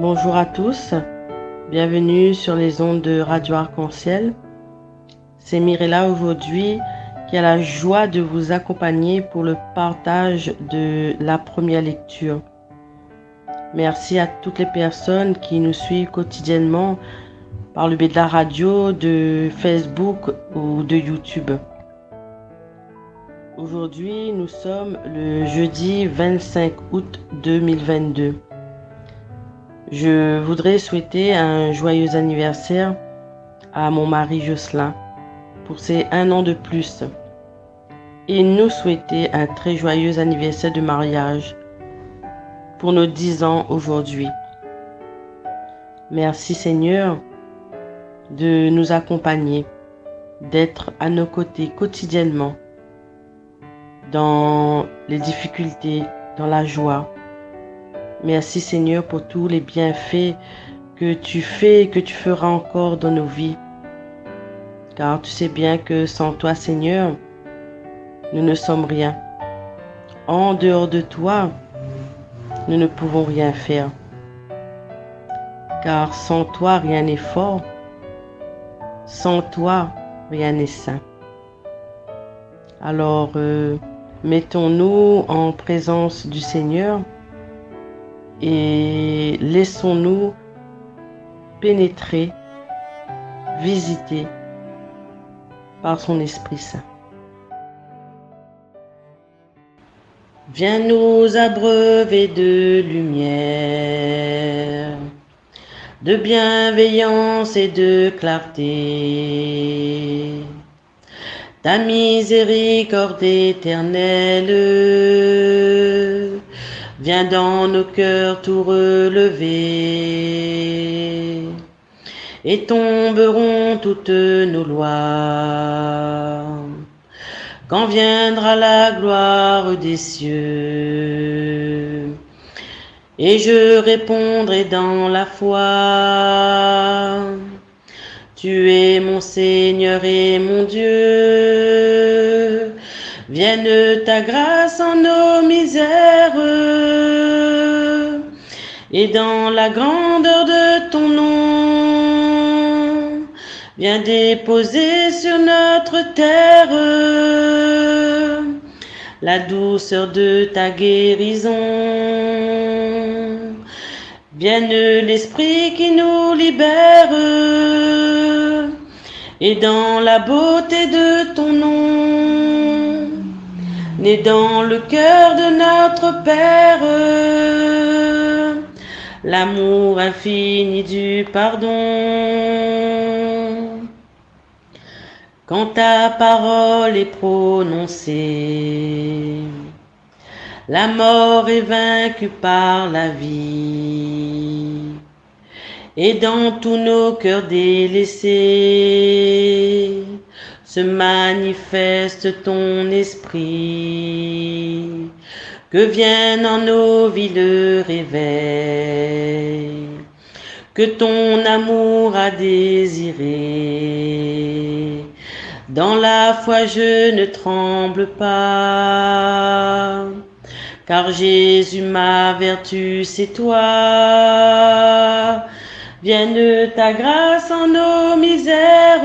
Bonjour à tous, bienvenue sur les ondes de Radio Arc-en-Ciel. C'est Mirella aujourd'hui qui a la joie de vous accompagner pour le partage de la première lecture. Merci à toutes les personnes qui nous suivent quotidiennement par le biais de la radio, de Facebook ou de YouTube. Aujourd'hui, nous sommes le jeudi 25 août 2022. Je voudrais souhaiter un joyeux anniversaire à mon mari Jocelyn pour ses 1 an de plus et nous souhaiter un très joyeux anniversaire de mariage pour nos 10 ans aujourd'hui. Merci Seigneur de nous accompagner, d'être à nos côtés quotidiennement dans les difficultés, dans la joie. Merci Seigneur pour tous les bienfaits que tu fais et que tu feras encore dans nos vies. Car tu sais bien que sans toi Seigneur, nous ne sommes rien. En dehors de toi, nous ne pouvons rien faire. Car sans toi, rien n'est fort. Sans toi, rien n'est sain. Alors, mettons-nous en présence du Seigneur et laissons-nous pénétrer, visiter par son Esprit Saint. Viens nous abreuver de lumière, de bienveillance et de clarté. Ta miséricorde éternelle, viens dans nos cœurs tout relever, et tomberont toutes nos lois, quand viendra la gloire des cieux. Et je répondrai dans la foi, tu es mon Seigneur et mon Dieu. Vienne ta grâce en nos misères, et dans la grandeur de ton nom, viens déposer sur notre terre la douceur de ta guérison. Vienne l'Esprit qui nous libère, et dans la beauté de ton nom, né dans le cœur de notre Père, l'amour infini du pardon. Quand ta parole est prononcée, la mort est vaincue par la vie, et dans tous nos cœurs délaissés se manifeste ton esprit. Que vienne en nos vies le réveil que ton amour a désiré. Dans la foi je ne tremble pas, car Jésus ma vertu c'est toi. Vienne ta grâce en nos misères,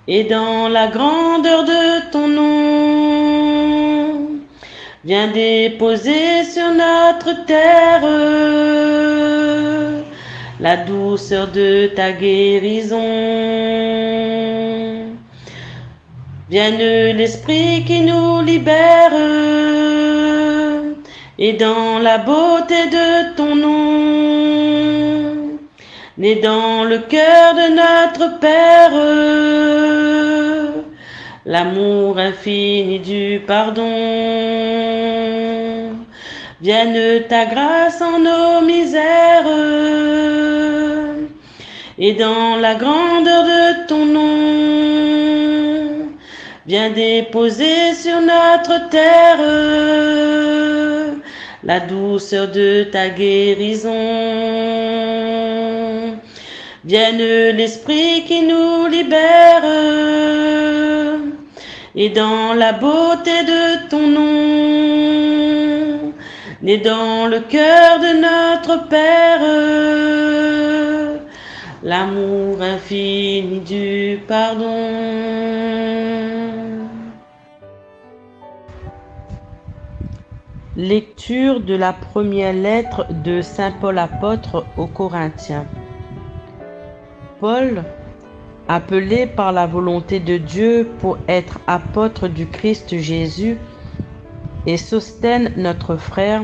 et dans la grandeur de ton nom, viens déposer sur notre terre la douceur de ta guérison. Vienne l'Esprit qui nous libère, et dans la beauté de ton nom, né dans le cœur de notre Père, l'amour infini du pardon. Vienne ta grâce en nos misères, et dans la grandeur de ton nom, viens déposer sur notre terre la douceur de ta guérison. Vienne l'Esprit qui nous libère, et dans la beauté de ton nom, né dans le cœur de notre Père, l'amour infini du pardon. Lecture de la première lettre de Saint Paul apôtre aux Corinthiens. Paul, appelé par la volonté de Dieu pour être apôtre du Christ Jésus, et Sosthène notre frère,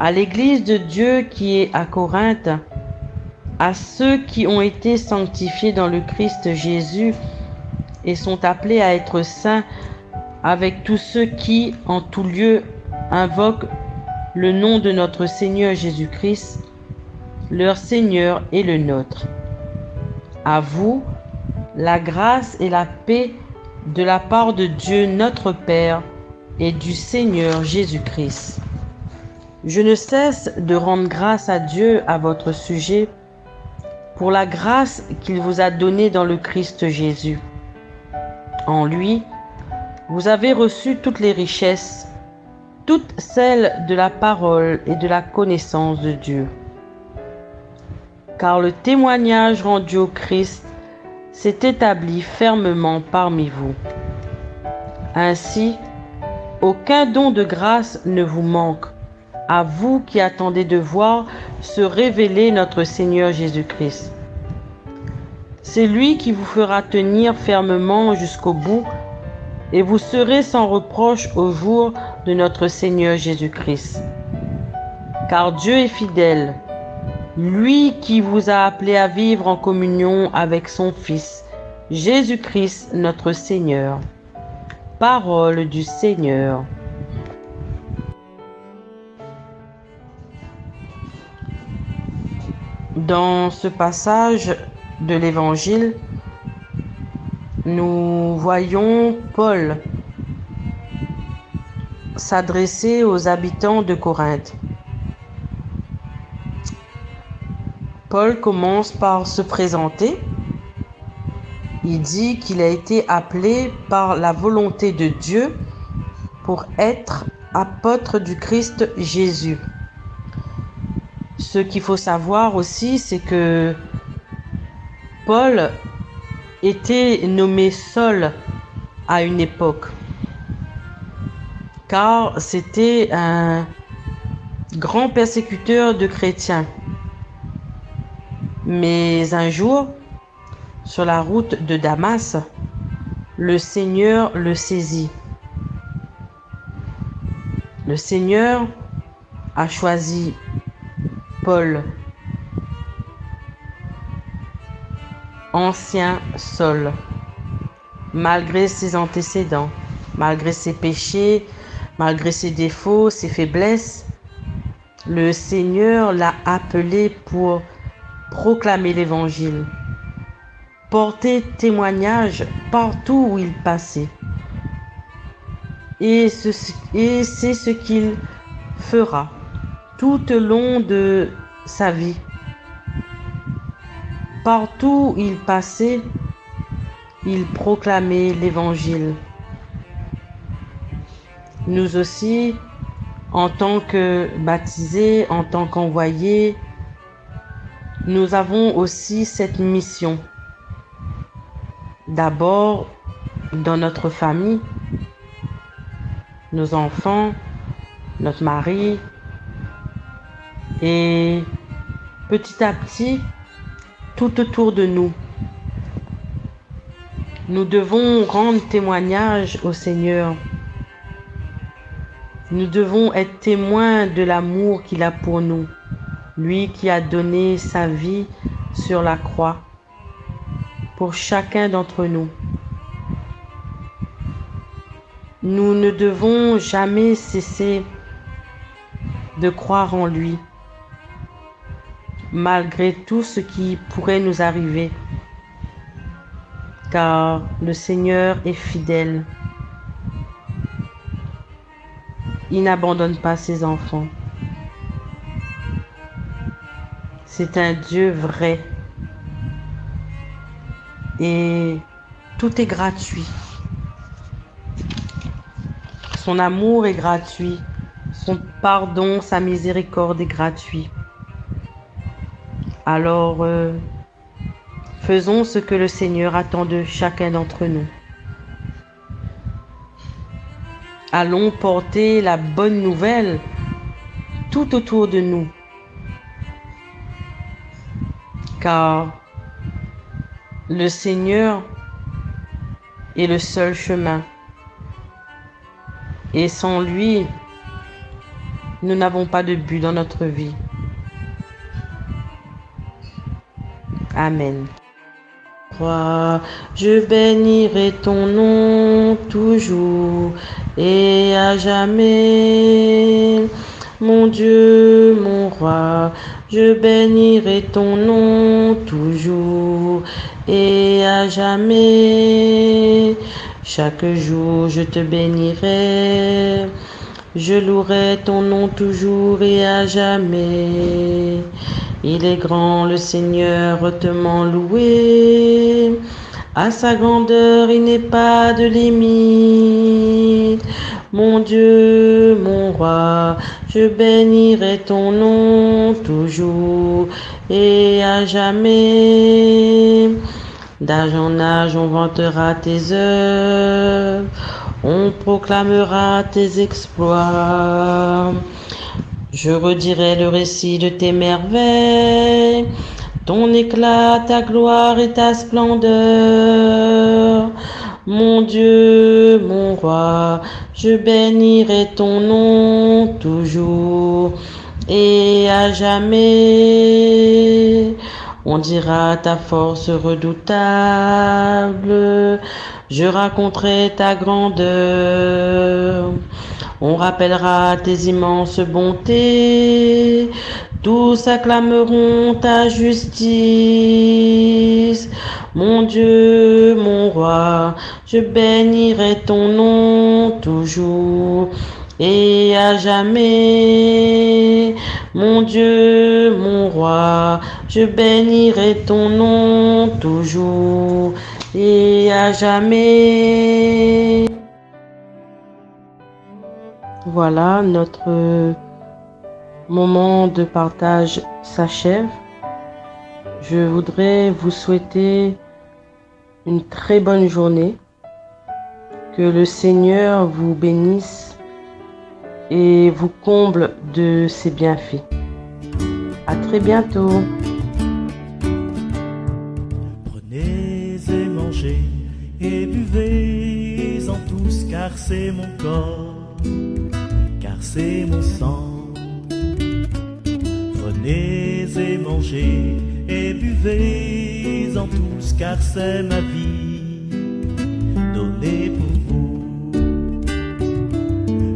à l'Église de Dieu qui est à Corinthe, à ceux qui ont été sanctifiés dans le Christ Jésus et sont appelés à être saints, avec tous ceux qui, en tout lieu, invoquent le nom de notre Seigneur Jésus-Christ, leur Seigneur et le nôtre. À vous, la grâce et la paix de la part de Dieu notre Père et du Seigneur Jésus-Christ. Je ne cesse de rendre grâce à Dieu à votre sujet pour la grâce qu'il vous a donnée dans le Christ Jésus. En lui, vous avez reçu toutes les richesses, toutes celles de la parole et de la connaissance de Dieu. Car le témoignage rendu au Christ s'est établi fermement parmi vous. Ainsi, aucun don de grâce ne vous manque, à vous qui attendez de voir se révéler notre Seigneur Jésus-Christ. C'est lui qui vous fera tenir fermement jusqu'au bout, et vous serez sans reproche au jour de notre Seigneur Jésus-Christ. Car Dieu est fidèle, lui qui vous a appelé à vivre en communion avec son Fils, Jésus-Christ notre Seigneur. Parole du Seigneur. Dans ce passage de l'Évangile, nous voyons Paul s'adresser aux habitants de Corinthe. Paul commence par se présenter. Il dit qu'il a été appelé par la volonté de Dieu pour être apôtre du Christ Jésus. Ce qu'il faut savoir aussi, c'est que Paul était nommé Saul à une époque, car c'était un grand persécuteur de chrétiens. Mais un jour, sur la route de Damas, le Seigneur le saisit. Le Seigneur a choisi Paul, ancien Saul, malgré ses antécédents, malgré ses péchés, malgré ses défauts, ses faiblesses. Le Seigneur l'a appelé pour proclamer l'Évangile, porter témoignage partout où il passait. Et c'est ce qu'il fera tout au long de sa vie. Partout où il passait, il proclamait l'Évangile. Nous aussi, en tant que baptisés, en tant qu'envoyés, nous avons aussi cette mission. D'abord, dans notre famille, nos enfants, notre mari, et petit à petit, tout autour de nous. Nous devons rendre témoignage au Seigneur. Nous devons être témoins de l'amour qu'il a pour nous. Lui qui a donné sa vie sur la croix pour chacun d'entre nous. Nous ne devons jamais cesser de croire en lui, malgré tout ce qui pourrait nous arriver, car le Seigneur est fidèle. Il n'abandonne pas ses enfants. C'est un Dieu vrai. Et tout est gratuit. Son amour est gratuit. Son pardon, sa miséricorde est gratuit. Alors, faisons ce que le Seigneur attend de chacun d'entre nous. Allons porter la bonne nouvelle tout autour de nous. Car le Seigneur est le seul chemin. Et sans lui, nous n'avons pas de but dans notre vie. Amen. Je bénirai ton nom toujours et à jamais. Mon Dieu, mon roi, je bénirai ton nom toujours et à jamais. Chaque jour je te bénirai, je louerai ton nom toujours et à jamais. Il est grand le Seigneur, hautement loué. À sa grandeur, il n'est pas de limite. Mon Dieu, mon roi, je bénirai ton nom toujours et à jamais. D'âge en âge, on vantera tes œuvres, on proclamera tes exploits. Je redirai le récit de tes merveilles, ton éclat, ta gloire et ta splendeur. Mon Dieu, mon roi, je bénirai ton nom toujours et à jamais. On dira ta force redoutable, je raconterai ta grandeur. On rappellera tes immenses bontés, tous acclameront ta justice. Mon Dieu, mon roi, je bénirai ton nom toujours et à jamais. Mon Dieu, mon roi, je bénirai ton nom toujours et à jamais. Voilà, notre moment de partage s'achève. Je voudrais vous souhaiter une très bonne journée. Que le Seigneur vous bénisse et vous comble de ses bienfaits. À très bientôt. Prenez et mangez et buvez en tous, car c'est mon corps, car c'est mon sang. Prenez et mangez et buvez en tous, car c'est ma vie donnée pour vous.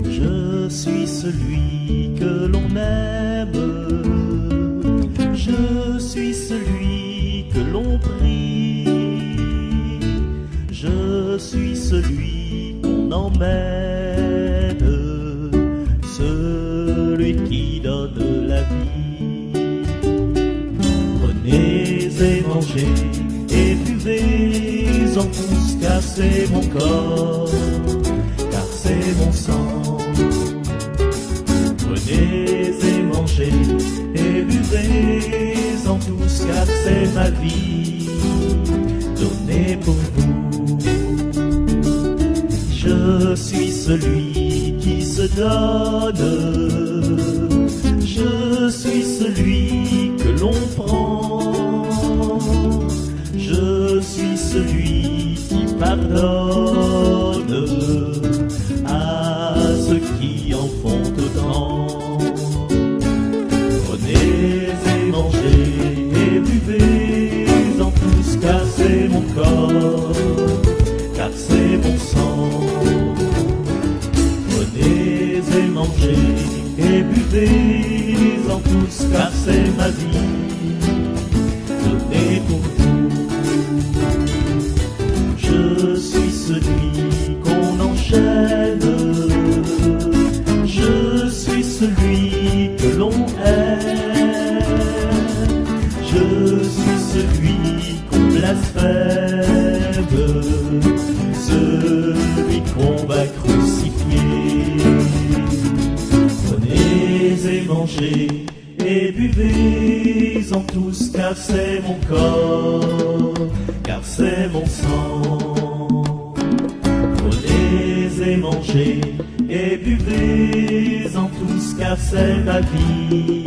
Je suis celui que l'on aime, je suis celui que l'on prie, je suis celui qu'on emmène, celui qui donne la vie. Prenez et mangez et buvez en tous, car c'est mon corps, car c'est mon sang. Prenez et mangez et buvez en tous, car c'est ma vie donnée pour vous. Je suis celui qui se donne, je suis celui que l'on prend, je suis celui qui pardonne à ceux qui en font autant. Prenez et mangez et buvez en tous, car c'est mon corps, car c'est mon sang. Prenez et mangez et buvez en tous, car c'est ma vie donnée pour vous. Je suis celui qu'on enchaîne, je suis celui que l'on aime, je suis celui qu'on blasphème, celui qu'on va crucifier. mangez et buvez-en tous, car c'est la vie.